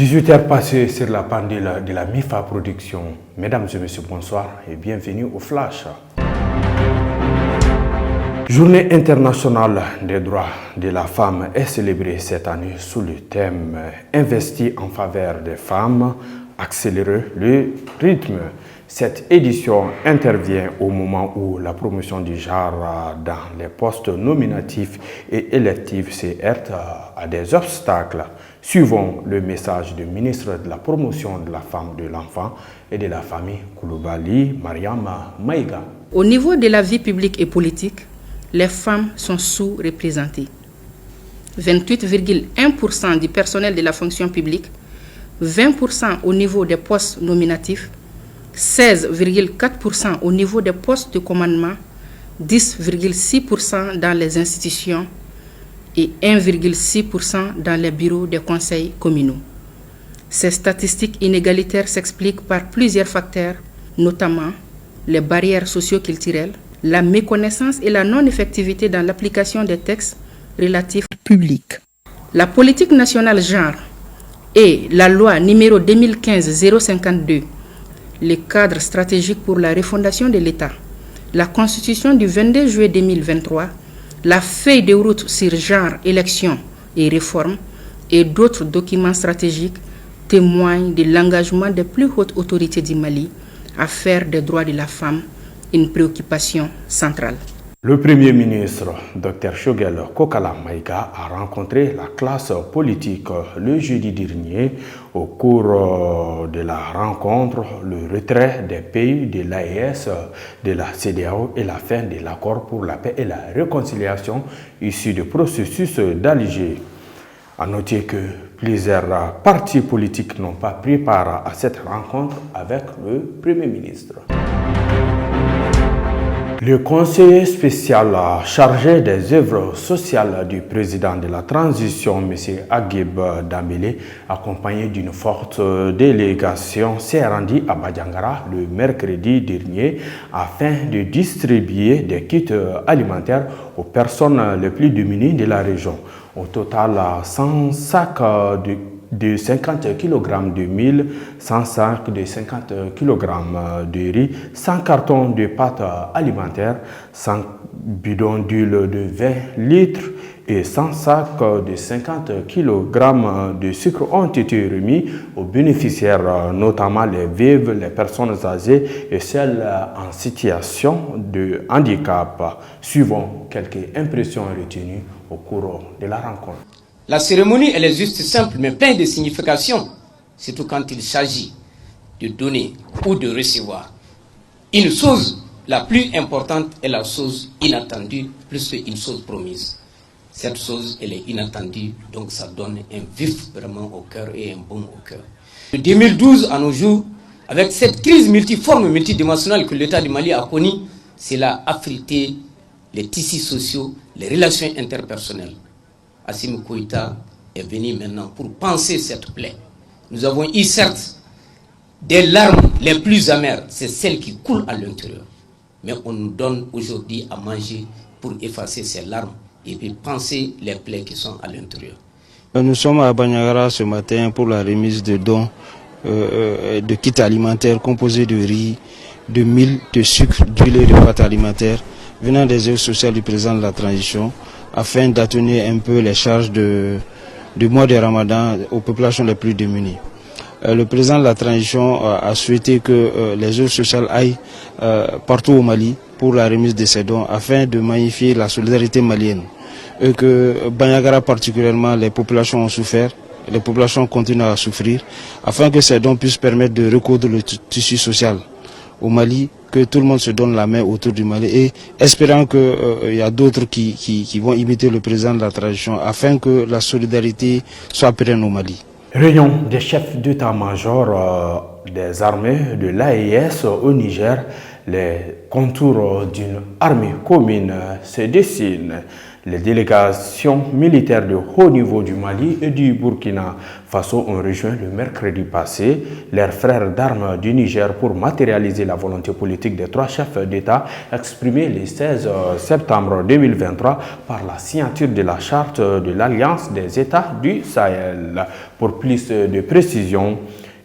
18h passées sur la pendule de la MIFA Production. Mesdames et messieurs, bonsoir et bienvenue au Flash. Journée internationale des droits de la femme est célébrée cette année sous le thème « Investir en faveur des femmes, accélérer le rythme ». Cette édition intervient au moment où la promotion du genre dans les postes nominatifs et électifs se heurte à des obstacles. Suivons le message du ministre de la Promotion de la Femme, de l'Enfant et de la Famille, Coulibaly Mariam Maïga. Au niveau de la vie publique et politique, les femmes sont sous-représentées. 28,1% du personnel de la fonction publique, 20% au niveau des postes nominatifs, 16,4% au niveau des postes de commandement, 10,6% dans les institutions et 1,6% dans les bureaux des conseils communaux. Ces statistiques inégalitaires s'expliquent par plusieurs facteurs, notamment les barrières socio-culturelles, la méconnaissance et la non-effectivité dans l'application des textes relatifs au public. La politique nationale genre et la loi numéro 2015-052, le cadre stratégique pour la refondation de l'État, la Constitution du 22 juillet 2023, la feuille de route sur genre, élections et réformes et d'autres documents stratégiques témoignent de l'engagement des plus hautes autorités du Mali à faire des droits de la femme une préoccupation centrale. Le Premier ministre, Dr Choguel Kokala Maïga, a rencontré la classe politique le jeudi dernier. Au cours de la rencontre, le retrait des pays de l'AES, de la CEDEAO et la fin de l'accord pour la paix et la réconciliation issu du processus d'Alger. À noter que plusieurs partis politiques n'ont pas pris part à cette rencontre avec le Premier ministre. Le conseiller spécial chargé des œuvres sociales du président de la transition, M. Aguib Dambélé, accompagné d'une forte délégation, s'est rendu à Badiangara le mercredi dernier afin de distribuer des kits alimentaires aux personnes les plus démunies de la région. Au total, 100 sacs de 50 kg de mil, 100 sacs de 50 kg de riz, 100 cartons de pâtes alimentaires, 100 bidons d'huile de 20 litres et 100 sacs de 50 kg de sucre ont été remis aux bénéficiaires, notamment les veuves, les personnes âgées et celles en situation de handicap. Suivons quelques impressions retenues au cours de la rencontre. La cérémonie, elle est juste simple, mais pleine de signification, surtout quand il s'agit de donner ou de recevoir. Une chose la plus importante est la chose inattendue, plus qu'une chose promise. Cette chose, elle est inattendue, donc ça donne un vif vraiment au cœur et un baume au cœur. De 2012 à nos jours, avec cette crise multiforme, multidimensionnelle que l'État du Mali a connue, cela a frité les tissus sociaux, les relations interpersonnelles. Assimi Goïta est venu maintenant pour panser cette plaie. Nous avons eu certes des larmes les plus amères, c'est celles qui coulent à l'intérieur. Mais on nous donne aujourd'hui à manger pour effacer ces larmes et puis panser les plaies qui sont à l'intérieur. Nous sommes à Banyagara ce matin pour la remise de dons de kits alimentaires composés de riz, de mil, de sucre, d'huile et de pâtes alimentaires venant des œuvres sociales du président de la transition, afin d'atténuer un peu les charges du mois de Ramadan aux populations les plus démunies. Le président de la transition a souhaité que les œuvres sociales aillent partout au Mali pour la remise de ces dons afin de magnifier la solidarité malienne. Et que Banyagara particulièrement, les populations ont souffert, les populations continuent à souffrir, afin que ces dons puissent permettre de recoudre le tissu social au Mali, que tout le monde se donne la main autour du Mali et espérant qu'il y a d'autres qui vont imiter le président de la transition afin que la solidarité soit pérenne au Mali. Réunion des chefs d'état-major des armées de l'AES au Niger, les contours d'une armée commune se dessinent. Les délégations militaires de haut niveau du Mali et du Burkina Faso ont rejoint le mercredi passé leurs frères d'armes du Niger pour matérialiser la volonté politique des 3 chefs d'État exprimée le 16 septembre 2023 par la signature de la charte de l'Alliance des États du Sahel. Pour plus de précisions,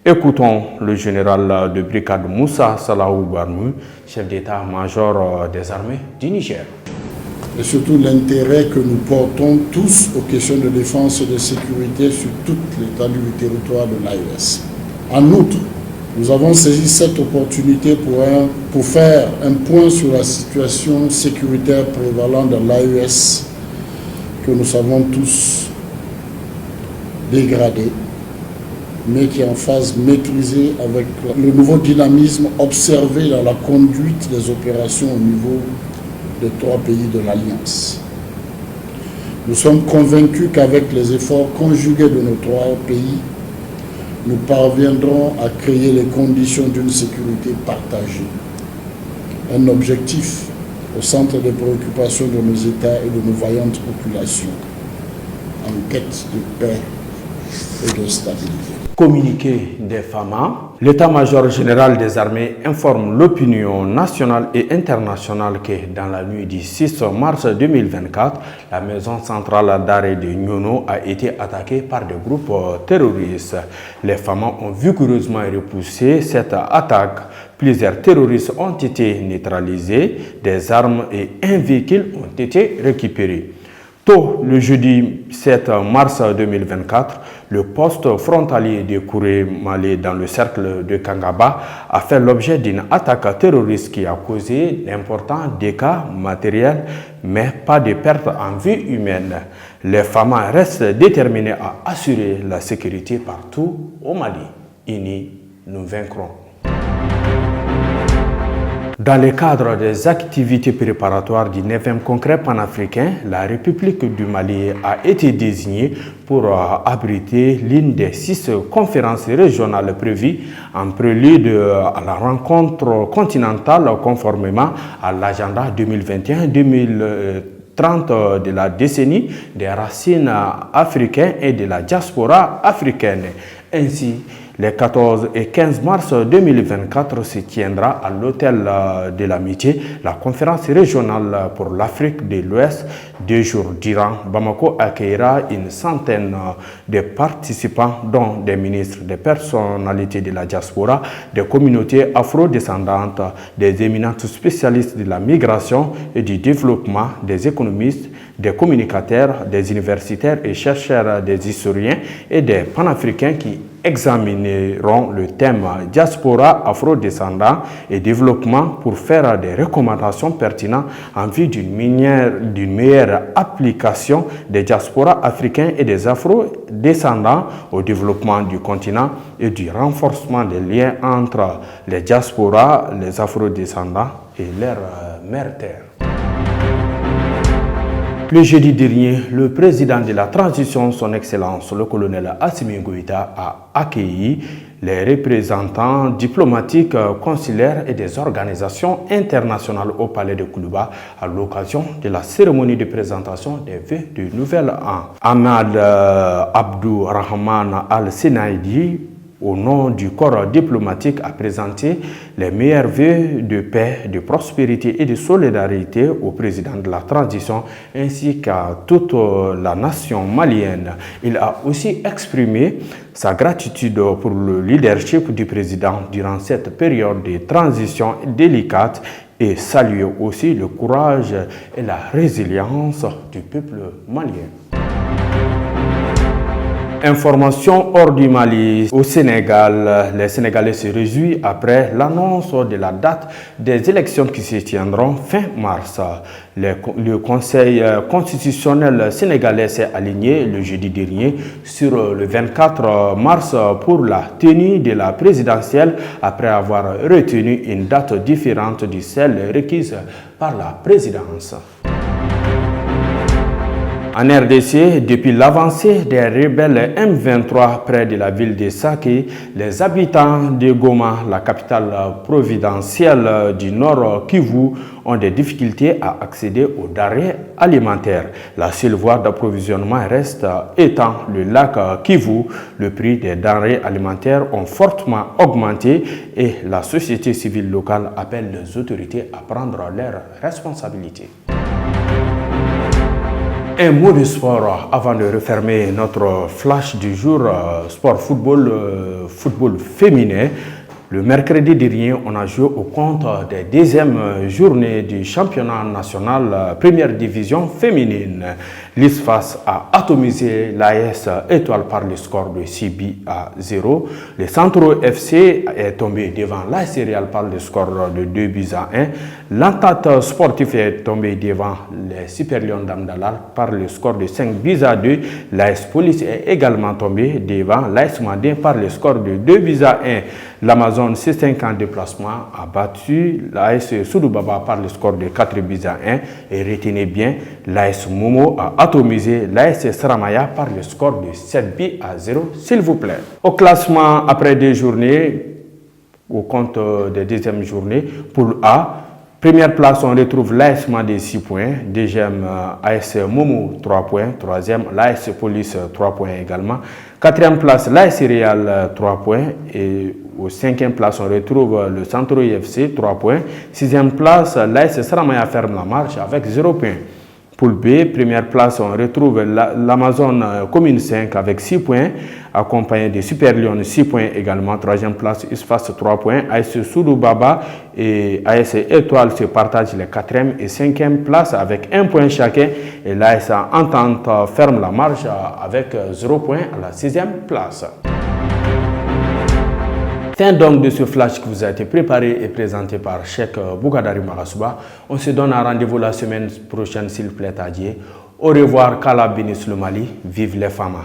écoutons le général de brigade Moussa Salahou Barmou, chef d'état-major des armées du Niger. Et surtout l'intérêt que nous portons tous aux questions de défense et de sécurité sur toute l'étendue du territoire de l'AES. En outre, nous avons saisi cette opportunité pour faire un point sur la situation sécuritaire prévalente dans l'AES que nous savons tous dégradée, mais qui est en phase maîtrisée avec le nouveau dynamisme observé dans la conduite des opérations au niveau des 3 pays de l'Alliance. Nous sommes convaincus qu'avec les efforts conjugués de nos 3 pays, nous parviendrons à créer les conditions d'une sécurité partagée. Un objectif au centre des préoccupations de nos États et de nos vaillantes populations, en quête de paix et de stabilité. Communiqué des FAMA, l'état-major général des armées informe l'opinion nationale et internationale que dans la nuit du 6 mars 2024, la maison centrale d'arrêt de Nyono a été attaquée par des groupes terroristes. Les FAMA ont vigoureusement repoussé cette attaque. Plusieurs terroristes ont été neutralisés, des armes et un véhicule ont été récupérés. Tôt le jeudi 7 mars 2024, le poste frontalier de Kouré-Malé dans le cercle de Kangaba a fait l'objet d'une attaque terroriste qui a causé d'importants dégâts matériels, mais pas de pertes en vie humaine. Les FAMA restent déterminés à assurer la sécurité partout au Mali. Unis, nous vaincrons. Dans le cadre des activités préparatoires du 9e congrès panafricain, la République du Mali a été désignée pour abriter l'une des 6 conférences régionales prévues en prélude à la rencontre continentale conformément à l'agenda 2021-2030 de la décennie des racines africaines et de la diaspora africaine. Ainsi, les 14 et 15 mars 2024 se tiendra à l'Hôtel de l'Amitié la conférence régionale pour l'Afrique de l'Ouest. 2 jours durant, Bamako accueillera une centaine de participants, dont des ministres, des personnalités de la diaspora, des communautés afro-descendantes, des éminents spécialistes de la migration et du développement, des économistes, des communicateurs, des universitaires et chercheurs, des historiens et des panafricains qui examineront le thème diaspora afro-descendant et développement pour faire des recommandations pertinentes en vue d'une meilleure application des diasporas africains et des afro-descendants au développement du continent et du renforcement des liens entre les diasporas, les afro-descendants et leur mère terre. Le jeudi dernier, le président de la transition, son Excellence, le colonel Assimi Goïta, a accueilli les représentants diplomatiques, consulaires et des organisations internationales au palais de Koulouba à l'occasion de la cérémonie de présentation des vœux du nouvel an. Ahmad Abdou Rahman Al-Senaidi, au nom du corps diplomatique, a présenté les meilleurs vœux de paix, de prospérité et de solidarité au président de la transition ainsi qu'à toute la nation malienne. Il a aussi exprimé sa gratitude pour le leadership du président durant cette période de transition délicate et salué aussi le courage et la résilience du peuple malien. Information hors du Mali. Au Sénégal, les Sénégalais se réjouissent après l'annonce de la date des élections qui se tiendront fin mars. Le Conseil constitutionnel sénégalais s'est aligné le jeudi dernier sur le 24 mars pour la tenue de la présidentielle après avoir retenu une date différente de celle requise par la présidence. En RDC, depuis l'avancée des rebelles M23 près de la ville de Saké, les habitants de Goma, la capitale providentielle du Nord Kivu, ont des difficultés à accéder aux denrées alimentaires. La seule voie d'approvisionnement reste étant le lac Kivu. Le prix des denrées alimentaires ont fortement augmenté et la société civile locale appelle les autorités à prendre leurs responsabilités. Un mot de sport avant de refermer notre flash du jour, sport football féminin. Le mercredi dernier, on a joué au compte des deuxièmes journées du championnat national première division féminine. L'ISFAS a atomisé l'AS Étoile par le score de 6-0. Le Centro FC est tombé devant l'AS Real par le score de 2-1. L'Entente sportive est tombé devant les Super Lions d'Amdalal par le score de 5-2. L'AS Police est également tombé devant l'AS Mandin par le score de 2-1. L'Amazon C5 en déplacement a battu l'AS Soudoubaba par le score de 4-1. Et retenez bien, l'AS Momo a atomisé l'AS Saramaya par le score de 7-0, s'il vous plaît. Au classement après 2 journées, au compte des deuxièmes journées, poule A, première place, on retrouve l'AS Mandé 6 points. Deuxième, AS Momo 3 points. Troisième, l'AS Police 3 points également. Quatrième place, l'AS Real 3 points. Et au 5e place, on retrouve le Centro IFC 3 points. 6e place, l'AS Saramaya ferme la marche avec 0 points. Poule B, première place, on retrouve l'Amazon Commune 5 avec 6 points, accompagné de Super Lyon 6 points également. Troisième place, ISFAS 3 points. AS Soudoubaba et AS Étoile se partagent les 4e et 5e places avec 1 point chacun. Et l'AS Entente ferme la marche avec 0 points à la 6e place. Fin donc de ce flash qui vous a été préparé et présenté par Cheikh Boukadari Marasouba. On se donne un rendez-vous la semaine prochaine s'il plaît à Dieu. Au revoir, Kala Binis le Mali, vive les femmes.